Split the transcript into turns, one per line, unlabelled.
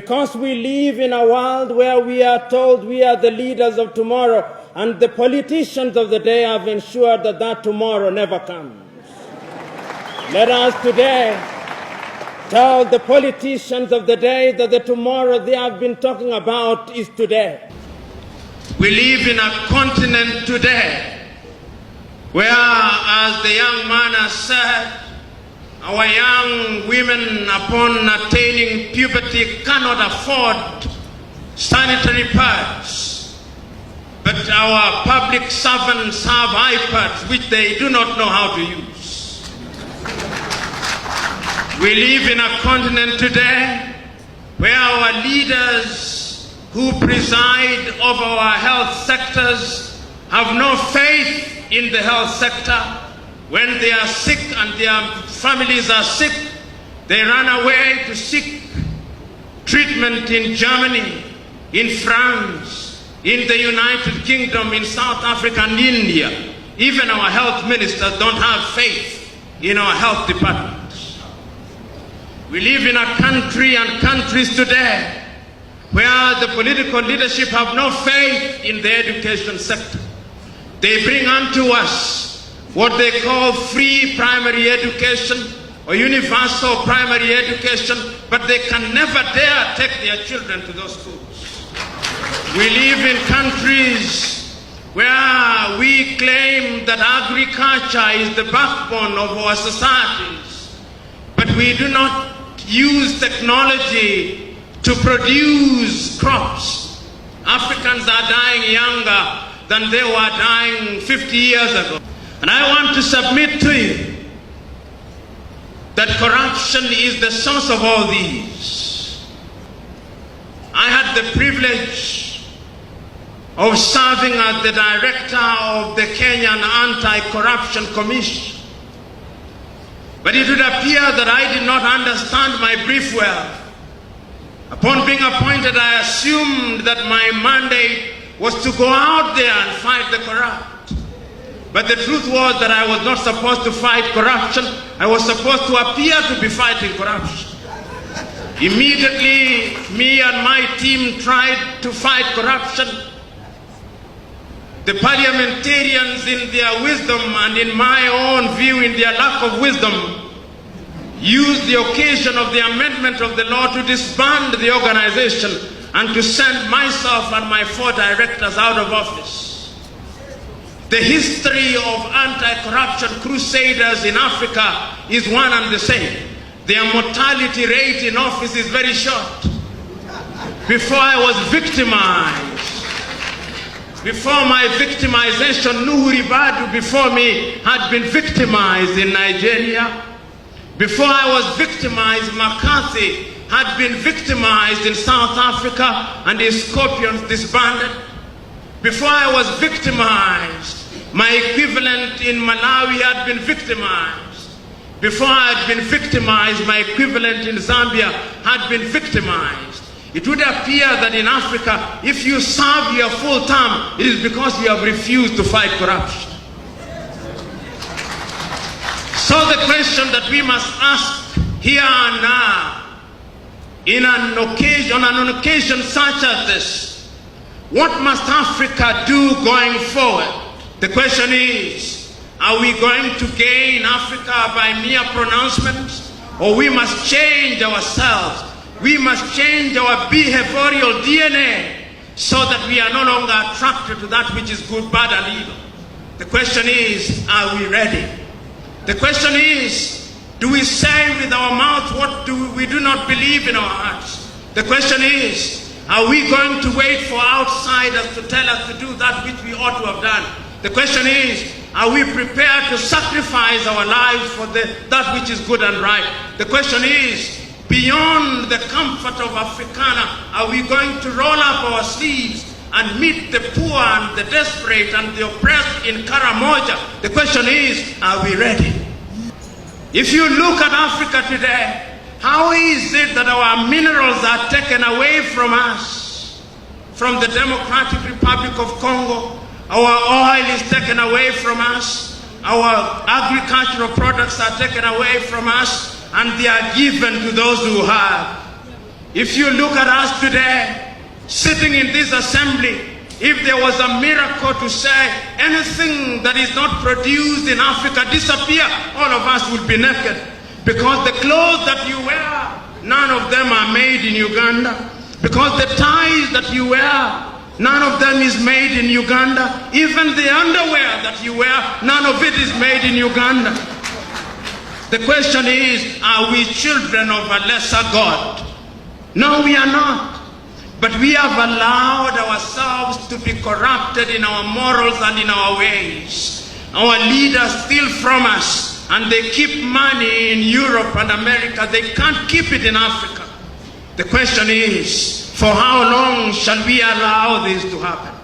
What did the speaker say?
Because we live in a world where we are told we are the leaders of tomorrow, and the politicians of the day have ensured that that tomorrow never comes. Let us today tell the politicians of the day that the tomorrow they have been talking about is today.
We live in a continent today where, as the young man has said, our young women upon attaining puberty cannot afford sanitary pads, but our public servants have iPads which they do not know how to use. We live in a continent today where our leaders who preside over our health sectors have no faith in the health sector. When they are sick and their families are sick, they run away to seek treatment in Germany, in France, in the United Kingdom, in South Africa and India. Even our health ministers don't have faith in our health departments. We live in a country and countries today where the political leadership have no faith in the education sector. They bring unto us what they call free primary education or universal primary education, but they can never dare take their children to those schools. We live in countries where we claim that agriculture is the backbone of our societies, but we do not use technology to produce crops. Africans are dying younger than they were dying 50 years ago. And I want to submit to you that corruption is the source of all these. I had the privilege of serving as the director of the Kenyan Anti-Corruption Commission. But it would appear that I did not understand my brief well. Upon being appointed, I assumed that my mandate was to go out there and fight the corrupt. But the truth was that I was not supposed to fight corruption. I was supposed to appear to be fighting corruption. Immediately, me and my team tried to fight corruption. The parliamentarians, in their wisdom and in my own view, in their lack of wisdom, used the occasion of the amendment of the law to disband the organization and to send myself and my 4 directors out of office. The history of anti-corruption crusaders in Africa is one and the same. Their mortality rate in office is very short. Before I was victimized, before my victimization, Nuhu Ribadu before me had been victimized in Nigeria. Before I was victimized, McCarthy had been victimized in South Africa and his scorpions disbanded. Before I was victimized, my equivalent in Malawi had been victimized. Before I had been victimized, my equivalent in Zambia had been victimized. It would appear that in Africa, if you serve your full term, it is because you have refused to fight corruption. So the question that we must ask here and now, on an occasion such as this, what must Africa do going forward? The question is, are we going to gain Africa by mere pronouncements, or we must change ourselves? We must change our behavioral DNA so that we are no longer attracted to that which is good, bad, and evil. The question is, are we ready? The question is, do we say with our mouth what we do not believe in our hearts? The question is, are we going to wait for outsiders to tell us to do that which we ought to have done? The question is, are we prepared to sacrifice our lives for that which is good and right? The question is, beyond the comfort of Africana, are we going to roll up our sleeves and meet the poor and the desperate and the oppressed in Karamoja? The question is, are we ready? If you look at Africa today, how is it that our minerals are taken away from us? From the Democratic Republic of Congo, our oil is taken away from us, our agricultural products are taken away from us, and they are given to those who have. If you look at us today, sitting in this assembly, if there was a miracle to say anything that is not produced in Africa disappear, all of us would be naked. Because the clothes that you wear, none of them are made in Uganda. Because the ties that you wear, none of them is made in Uganda. Even the underwear that you wear, none of it is made in Uganda. The question is, are we children of a lesser God? No, we are not. But we have allowed ourselves to be corrupted in our morals and in our ways. Our leaders steal from us, and they keep money in Europe and America. They can't keep it in Africa. The question is, for how long shall we allow this to happen?